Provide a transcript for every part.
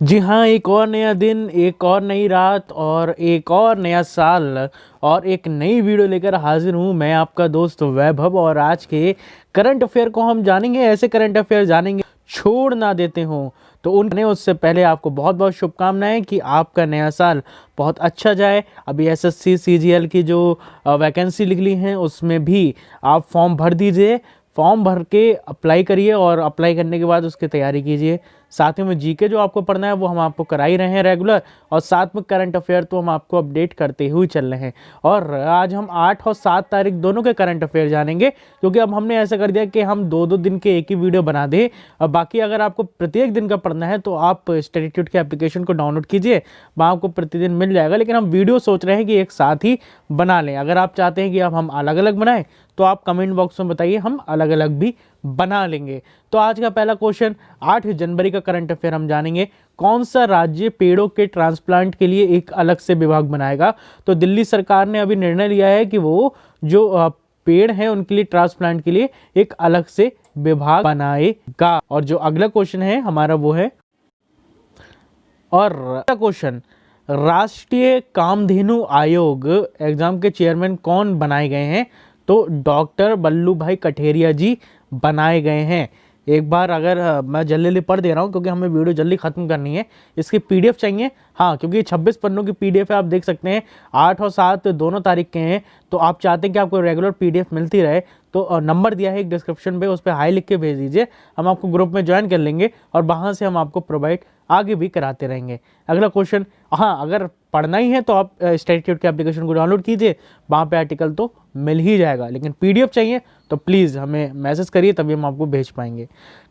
जी हाँ, एक और नया दिन, एक और नई रात और एक और नया साल और एक नई वीडियो लेकर हाजिर हूँ। मैं आपका दोस्त वैभव और आज के करंट अफेयर को हम जानेंगे। ऐसे करंट अफेयर जानेंगे छोड़ ना देते हों तो उन उससे पहले आपको बहुत बहुत शुभकामनाएं कि आपका नया साल बहुत अच्छा जाए। अभी एसएससी सीजीएल की जो वैकेंसी निकली हैं उसमें भी आप फॉर्म भर दीजिए। फॉर्म भर के अप्लाई करिए और अप्लाई करने के बाद उसकी तैयारी कीजिए। साथ ही में जीके जो आपको पढ़ना है वो हम आपको करा ही रहे हैं रेगुलर, और साथ में करंट अफेयर तो हम आपको अपडेट करते हुए चल रहे हैं। और आज हम 8 और 7 तारीख दोनों के करंट अफेयर जानेंगे, क्योंकि अब हमने ऐसा कर दिया कि हम दो दो दिन के एक ही वीडियो बना दें। और बाकी अगर आपको प्रत्येक दिन का पढ़ना है तो आप स्टडीट्यूट के एप्लीकेशन को डाउनलोड कीजिए, वहाँ आपको प्रतिदिन मिल जाएगा। लेकिन हम वीडियो सोच रहे हैं कि एक साथ ही बना लें। अगर आप चाहते हैं कि अब हम अलग अलग बनाएं तो आप कमेंट बॉक्स में बताइए, हम अलग अलग भी बना लेंगे। तो आज का पहला क्वेश्चन, 8 जनवरी का करंट अफेयर हम जानेंगे। कौन सा राज्य पेड़ों के ट्रांसप्लांट के लिए एक अलग से विभाग बनाएगा? तो दिल्ली सरकार ने अभी निर्णय लिया है कि वो जो पेड़ हैं उनके लिए ट्रांसप्लांट के लिए एक अलग से विभाग बनाएगा। और जो अगला क्वेश्चन है हमारा वो है, और अगला क्वेश्चन, राष्ट्रीय कामधेनु आयोग एग्जाम के चेयरमैन कौन बनाए गए हैं? तो डॉक्टर बल्लू भाई कठेरिया जी बनाए गए हैं। एक बार अगर मैं जल्दी जल्दी पढ़ दे रहा हूँ क्योंकि हमें वीडियो जल्दी खत्म करनी है। इसकी पीडीएफ चाहिए? हाँ, क्योंकि 26 पन्नों की पीडीएफ है, आप देख सकते हैं। 8 और 7 दोनों तारीख के हैं, तो आप चाहते हैं कि आपको रेगुलर पीडीएफ मिलती रहे तो नंबर दिया है एक डिस्क्रिप्शन पे, उस पर हाई लिख के भेज दीजिए। हम आपको ग्रुप में ज्वाइन कर लेंगे और वहाँ से हम आपको प्रोवाइड आगे भी कराते रहेंगे। अगला क्वेश्चन, हाँ अगर पढ़ना ही है तो आप स्टडीट्यूट के एप्लीकेशन को डाउनलोड कीजिए, वहाँ पे आर्टिकल तो मिल ही जाएगा। लेकिन पीडीएफ चाहिए तो प्लीज़ हमें मैसेज करिए, तभी हम आपको भेज पाएंगे।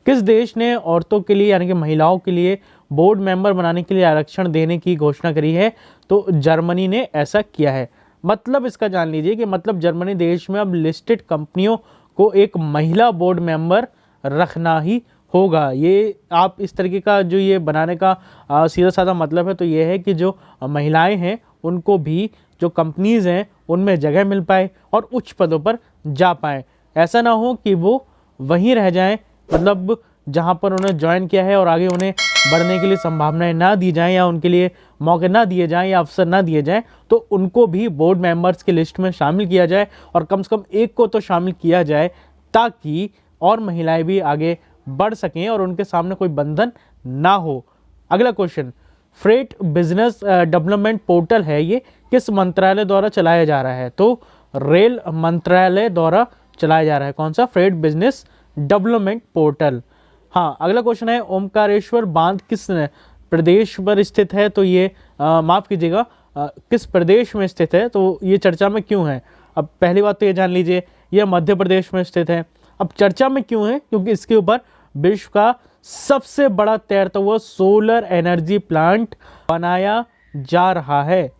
किस देश ने औरतों के लिए यानी कि महिलाओं के लिए बोर्ड मेंबर बनाने के लिए आरक्षण देने की घोषणा करी है? तो जर्मनी ने ऐसा किया है। मतलब इसका जान लीजिए कि मतलब जर्मनी देश में अब लिस्टेड कंपनियों को एक महिला बोर्ड मेंबर रखना ही होगा। ये आप इस तरीके का जो ये बनाने का सीधा साधा मतलब है तो ये है कि जो महिलाएं हैं उनको भी जो कंपनीज हैं उनमें जगह मिल पाए और उच्च पदों पर जा पाए। ऐसा ना हो कि वो वहीं रह जाएं, मतलब जहां पर उन्हें ज्वाइन किया है और आगे उन्हें बढ़ने के लिए संभावनाएं ना दी जाएं या उनके लिए मौके ना दिए जाएं या अवसर ना दिए जाएं, तो उनको भी बोर्ड मेंबर्स की लिस्ट में शामिल किया जाए और कम से कम एक को तो शामिल किया जाए, ताकि और महिलाएं भी आगे बढ़ सकें और उनके सामने कोई बंधन ना हो। अगला question, freight business development portal है, ये किस मंत्रालय द्वारा चलाया जा रहा है? तो रेल मंत्रालय द्वारा चलाया जा रहा है। कौन सा? Freight business development portal. हाँ, अगला क्वेश्चन है, ओमकारेश्वर बांध किस प्रदेश पर स्थित है? तो ये माफ कीजिएगा, किस प्रदेश में स्थित है? तो ये चर्चा में क्यों है? अब पहली बात तो ये जान लीजिए, यह मध्य प्रदेश में स्थित है। अब चर्चा में क्यों है? क्योंकि इसके ऊपर विश्व का सबसे बड़ा तैरता हुआ सोलर एनर्जी प्लांट बनाया जा रहा है।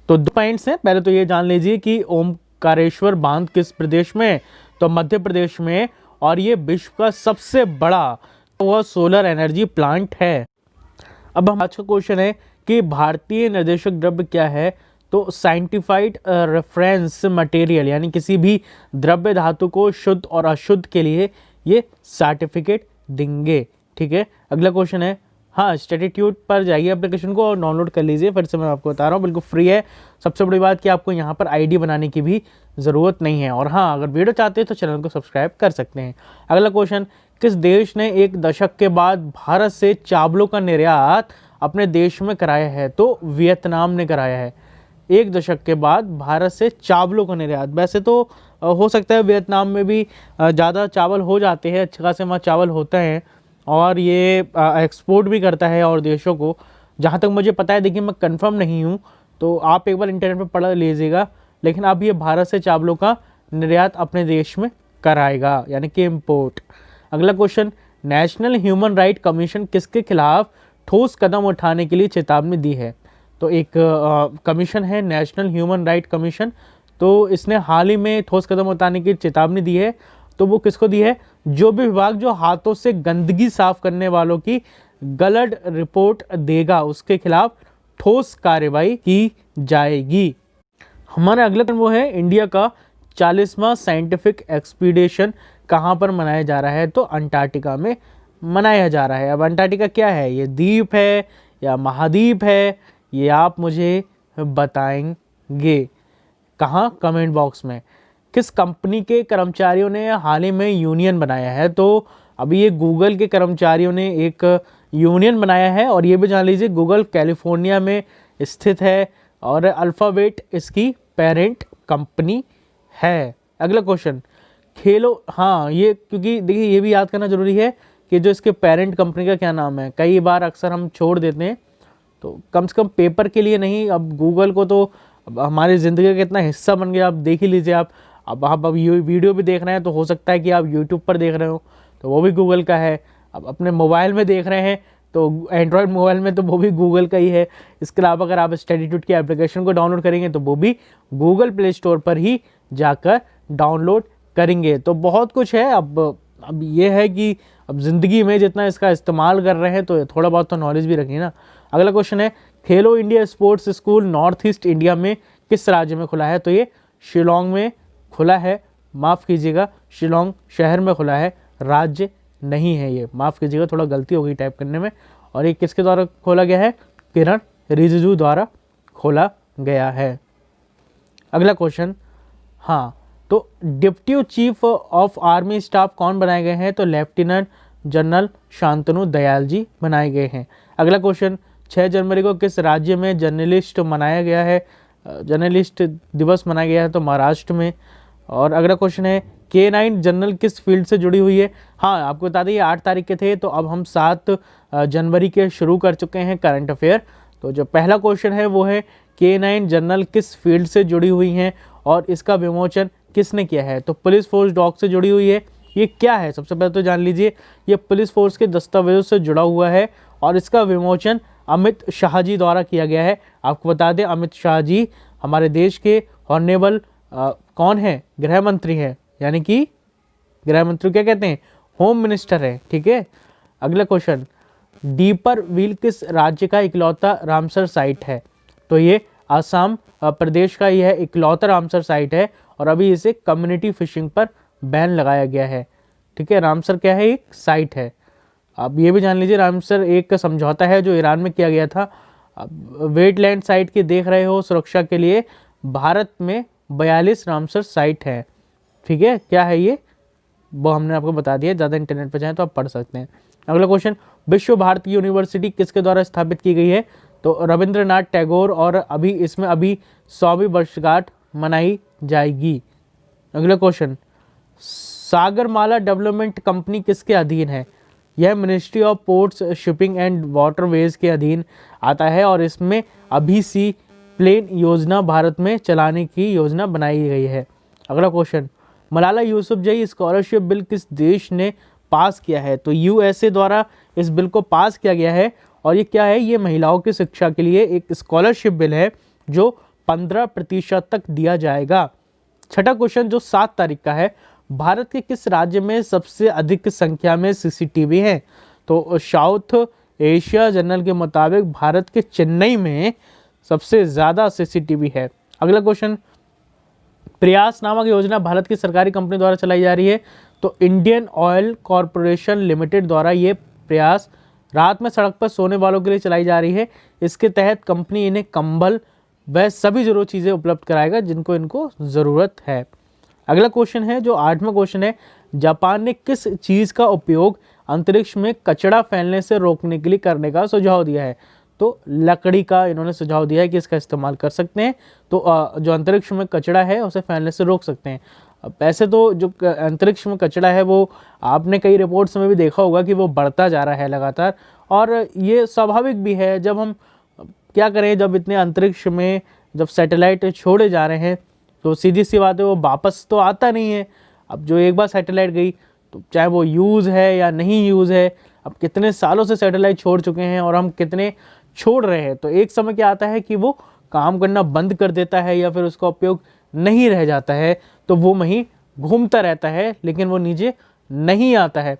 तो 2 पॉइंट्स हैं। पहले तो ये जान लीजिए कि ओमकारेश्वर बांध किस प्रदेश में? तो मध्य प्रदेश में, और ये विश्व का सबसे बड़ा वह सोलर एनर्जी प्लांट है। अब हम आज का क्वेश्चन है कि भारतीय निर्देशक द्रव्य क्या है? तो साइंटिफाइड रेफरेंस मटेरियल, यानी किसी भी द्रव्य धातु को शुद्ध और अशुद्ध के लिए ये सर्टिफिकेट देंगे। ठीक है। अगला क्वेश्चन है, हाँ स्टडीट्यूट पर जाइए एप्लीकेशन को और डाउनलोड कर लीजिए। फिर से मैं आपको बता रहा हूँ, बिल्कुल फ्री है। सबसे बड़ी बात कि आपको यहाँ पर आईडी बनाने की भी ज़रूरत नहीं है। और हाँ, अगर वीडियो चाहते हैं तो चैनल को सब्सक्राइब कर सकते हैं। अगला क्वेश्चन, किस देश ने एक दशक के बाद भारत से चावलों का निर्यात अपने देश में कराया है? तो वियतनाम ने कराया है। एक दशक के बाद भारत से चावलों का निर्यात। वैसे तो हो सकता है वियतनाम में भी ज़्यादा चावल हो जाते हैं, अच्छे खासे वहाँ चावल होते हैं और ये एक्सपोर्ट भी करता है और देशों को, जहाँ तक मुझे पता है। देखिए मैं कंफर्म नहीं हूँ, तो आप एक बार इंटरनेट पर पढ़ लीजिएगा। लेकिन अब ये भारत से चावलों का निर्यात अपने देश में कराएगा, यानी कि इम्पोर्ट। अगला question, national human right commission किसके खिलाफ ठोस कदम उठाने के लिए चेतावनी दी है? तो एक कमीशन है नेशनल ह्यूमन राइट कमीशन, तो इसने हाल ही में ठोस कदम उठाने की चेतावनी दी है। तो वो किसको दी है? जो भी विभाग जो हाथों से गंदगी साफ करने वालों की गलत रिपोर्ट देगा उसके खिलाफ ठोस कार्रवाई की जाएगी। हमारा अगला वो है, इंडिया का 40वां साइंटिफिक एक्सपीडिशन कहाँ पर मनाया जा रहा है? तो अंटार्कटिका में मनाया जा रहा है। अब अंटार्कटिका क्या है, ये द्वीप है या महाद्वीप है, ये आप मुझे बताएंगे। कहाँ, कमेंट बॉक्स में। किस कंपनी के कर्मचारियों ने हाल ही में यूनियन बनाया है, तो अभी ये गूगल के कर्मचारियों ने एक यूनियन बनाया है, और ये भी जान लीजिए गूगल कैलिफोर्निया में स्थित है और अल्फ़ाबेट इसकी पेरेंट कंपनी है। अगला क्वेश्चन, खेलो, हाँ ये क्योंकि देखिए ये भी याद करना जरूरी है कि जो इसके पेरेंट कंपनी का क्या नाम है, कई बार अक्सर हम छोड़ देते हैं, तो कम से कम पेपर के लिए नहीं, अब गूगल को तो अब हमारी ज़िंदगी का कितना हिस्सा बन गया, आप देख ही लीजिए। अब आप ये वीडियो भी देख रहे हैं तो हो सकता है कि आप यूट्यूब पर देख रहे हो तो वो भी गूगल का है, अब अपने मोबाइल में देख रहे हैं तो एंड्रॉयड मोबाइल में तो वो भी गूगल का ही है। इसके अलावा अगर आप स्टडीट्यूट की एप्लीकेशन को डाउनलोड करेंगे तो वो भी गूगल प्ले स्टोर पर ही जाकर डाउनलोड करेंगे। तो बहुत कुछ है। अब ये है कि अब ज़िंदगी में जितना इसका इस्तेमाल कर रहे हैं तो थोड़ा बहुत तो नॉलेज भी रखिए ना। अगला क्वेश्चन है, खेलो India sports school north east India में किस राज्य में खुला है, तो ये शिलोंग में खुला है। माफ़ कीजिएगा, शिलोंग शहर में खुला है, राज्य नहीं है ये, माफ़ कीजिएगा, थोड़ा गलती हो गई टाइप करने में। और ये किसके द्वारा खोला गया है, किरण रिजिजू द्वारा खोला गया है। अगला क्वेश्चन, हाँ तो deputy chief of army staff कौन बनाए गए हैं, तो लेफ्टिनेंट जनरल शांतनु दयाल जी बनाए गए हैं। अगला क्वेश्चन, 6 जनवरी को किस राज्य में जर्नलिस्ट मनाया गया है, जर्नलिस्ट दिवस मनाया गया है, तो महाराष्ट्र में। और अगला क्वेश्चन है, K9 जनरल किस फील्ड से जुड़ी हुई है। हाँ आपको बता दें ये 8 तारीख के थे, तो अब हम 7 जनवरी के शुरू कर चुके हैं करंट अफेयर। तो जो पहला क्वेश्चन है वो है K9 जनरल किस फील्ड से जुड़ी हुई हैं और इसका विमोचन किसने किया है, तो पुलिस फोर्स डॉग से जुड़ी हुई है। ये क्या है, सबसे पहले तो जान लीजिए, ये पुलिस फोर्स के दस्तावेजों से जुड़ा हुआ है और इसका विमोचन अमित शाह जी द्वारा किया गया है। आपको बता दें अमित शाह जी हमारे देश के ऑनरेबल कौन है, गृह मंत्री हैं, यानी कि गृह मंत्री क्या कहते हैं, होम मिनिस्टर है, ठीक है। अगला क्वेश्चन, डीपर व्हील किस राज्य का इकलौता रामसर साइट है, तो ये आसाम प्रदेश का यह इकलौता रामसर साइट है और अभी इसे कम्युनिटी फिशिंग पर बैन लगाया गया है, ठीक है। रामसर क्या है, एक साइट है। अब ये भी जान लीजिए रामसर एक समझौता है जो ईरान में किया गया था। वेटलैंड साइट की देख रहे हो सुरक्षा के लिए भारत में 42 रामसर साइट है, ठीक है। क्या है ये, वो हमने आपको बता दिया, ज़्यादा इंटरनेट पर जाएं तो आप पढ़ सकते हैं। अगला क्वेश्चन, विश्व भारती यूनिवर्सिटी किसके द्वारा स्थापित की गई है, तो रविंद्रनाथ टैगोर, और अभी इसमें 100वीं वर्षगांठ मनाई जाएगी। अगला क्वेश्चन, सागरमाला डेवलपमेंट कंपनी किसके अधीन है, यह ministry of ports shipping and waterways के अधीन आता है और इसमें अभी सी प्लेन योजना भारत में चलाने की योजना बनाई गई है। अगला question, Malala Yousafzai scholarship bill किस देश ने पास किया है, तो यूएसए द्वारा इस बिल को पास किया गया है और ये क्या है, ये महिलाओं की शिक्षा के लिए एक स्कॉलरशिप बिल है जो 15% तक दिया जाएगा। छठा क्वेश्चन जो 7 तारीख का है, भारत के किस राज्य में सबसे अधिक संख्या में सीसीटीवी हैं, तो साउथ एशिया जर्नल के मुताबिक भारत के चेन्नई में सबसे ज़्यादा सीसीटीवी है। अगला क्वेश्चन, प्रयास नामक योजना भारत की सरकारी कंपनी द्वारा चलाई जा रही है, तो इंडियन ऑयल कॉरपोरेशन लिमिटेड द्वारा ये प्रयास रात में सड़क पर सोने वालों के लिए चलाई जा रही है। इसके तहत कंपनी इन्हें कंबल वह सभी जरूरी चीज़ें उपलब्ध कराएगा जिनको इनको ज़रूरत है। अगला क्वेश्चन है जो 8वां क्वेश्चन है, जापान ने किस चीज़ का उपयोग अंतरिक्ष में कचरा फैलने से रोकने के लिए करने का सुझाव दिया है, तो लकड़ी का इन्होंने सुझाव दिया है कि इसका इस्तेमाल कर सकते हैं, तो जो अंतरिक्ष में कचरा है उसे फैलने से रोक सकते हैं। वैसे तो जो अंतरिक्ष में कचरा है वो आपने कई रिपोर्ट्स में भी देखा होगा कि वो बढ़ता जा रहा है लगातार, और ये स्वाभाविक भी है। जब हम क्या करें, जब इतने अंतरिक्ष में जब सैटेलाइट छोड़े जा रहे हैं तो सीधी सी बात है वो वापस तो आता नहीं है। अब जो एक बार सैटेलाइट गई तो चाहे वो यूज़ है या नहीं यूज़ है, अब कितने सालों से सैटेलाइट छोड़ चुके हैं और हम कितने छोड़ रहे हैं, तो एक समय क्या आता है कि वो काम करना बंद कर देता है या फिर उसका उपयोग नहीं रह जाता है, तो वो वहीं घूमता रहता है लेकिन वो नीचे नहीं आता है।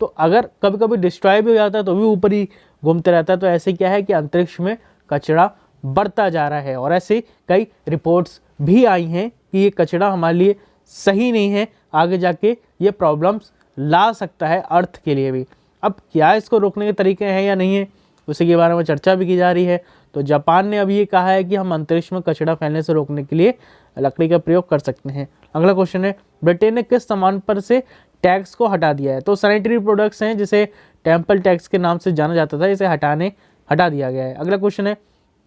तो अगर कभी कभी डिस्ट्रॉय भी हो जाता है तो भी ऊपर ही घूमता रहता है। तो ऐसे क्या है कि अंतरिक्ष में कचरा बढ़ता जा रहा है और ऐसे कई रिपोर्ट्स भी आई हैं कि ये कचरा हमारे लिए सही नहीं है, आगे जाके ये प्रॉब्लम्स ला सकता है अर्थ के लिए भी। अब क्या इसको रोकने के तरीके हैं या नहीं है, उसी के बारे में चर्चा भी की जा रही है। तो जापान ने अभी ये कहा है कि हम अंतरिक्ष में कचरा फैलने से रोकने के लिए लकड़ी का प्रयोग कर सकते हैं। अगला क्वेश्चन है, ब्रिटेन ने किस सामान पर से टैक्स को हटा दिया है? तो सैनिटरी प्रोडक्ट्स हैं जिसे टेम्पल टैक्स के नाम से जाना जाता था, इसे हटा दिया गया है। अगला क्वेश्चन है,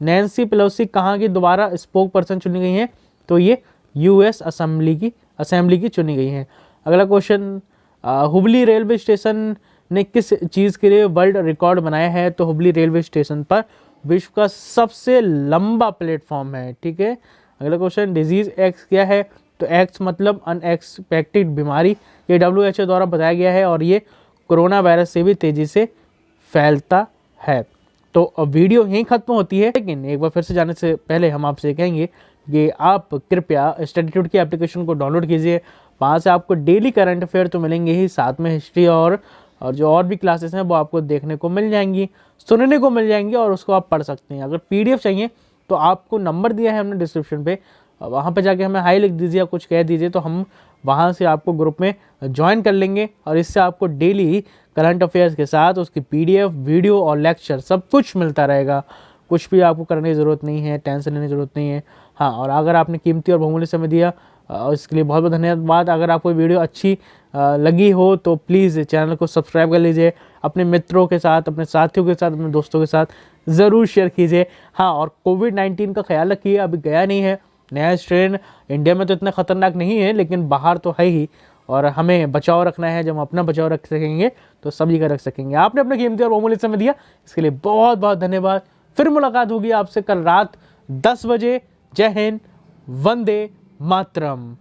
नैन्सी पेलोसी कहाँ की दोबारा स्पोक पर्सन चुनी गई हैं? तो ये यूएस असेंबली की चुनी गई हैं। अगला क्वेश्चन, हुबली रेलवे स्टेशन ने किस चीज़ के लिए वर्ल्ड रिकॉर्ड बनाया है? तो हुबली रेलवे स्टेशन पर विश्व का सबसे लंबा प्लेटफॉर्म है। ठीक है। अगला क्वेश्चन, डिजीज एक्स क्या है? तो एक्स मतलब अनएक्सपेक्टेड बीमारी, ये WHO द्वारा बताया गया है और ये कोरोना वायरस से भी तेज़ी से फैलता है। तो अब वीडियो यहीं ख़त्म होती है, लेकिन एक बार फिर से जाने से पहले हम आपसे कहेंगे कि आप कृपया स्टडीट्यूड की एप्लीकेशन को डाउनलोड कीजिए। वहाँ से आपको डेली करंट अफेयर तो मिलेंगे ही, साथ में हिस्ट्री और जो और भी क्लासेस हैं वो आपको देखने को मिल जाएंगी, सुनने को मिल जाएंगी और उसको आप पढ़ सकते हैं। अगर PDF चाहिए तो आपको नंबर दिया है हमने डिस्क्रिप्शन पे, वहाँ पे जाके हमें हाई लिख दीजिए या कुछ कह दीजिए, तो हम वहाँ से आपको ग्रुप में ज्वाइन कर लेंगे और इससे आपको डेली करंट अफेयर्स के साथ उसकी PDF, वीडियो और लेक्चर सब कुछ मिलता रहेगा। कुछ भी आपको करने की ज़रूरत नहीं है, टेंशन लेने की ज़रूरत नहीं है। हाँ, और अगर आपने कीमती और बहुमूल्य समय दिया इसके लिए बहुत बहुत धन्यवाद। अगर आपको वीडियो अच्छी लगी हो तो प्लीज़ चैनल को सब्सक्राइब कर लीजिए, अपने मित्रों के साथ, अपने साथियों के साथ, अपने दोस्तों के साथ ज़रूर शेयर कीजिए। हाँ, और कोविड-19 का ख्याल रखिए, अभी गया नहीं है, नया स्ट्रेन इंडिया में तो इतना ख़तरनाक नहीं है, लेकिन बाहर तो है ही और हमें बचाव रखना है। जब हम अपना बचाव रख सकेंगे तो सभी का रख सकेंगे। आपने अपना कीमती और बहुमूल्य समय दिया, इसके लिए बहुत बहुत धन्यवाद। फिर मुलाकात होगी आपसे कल रात 10 बजे। जय हिंद, वंदे मातरम।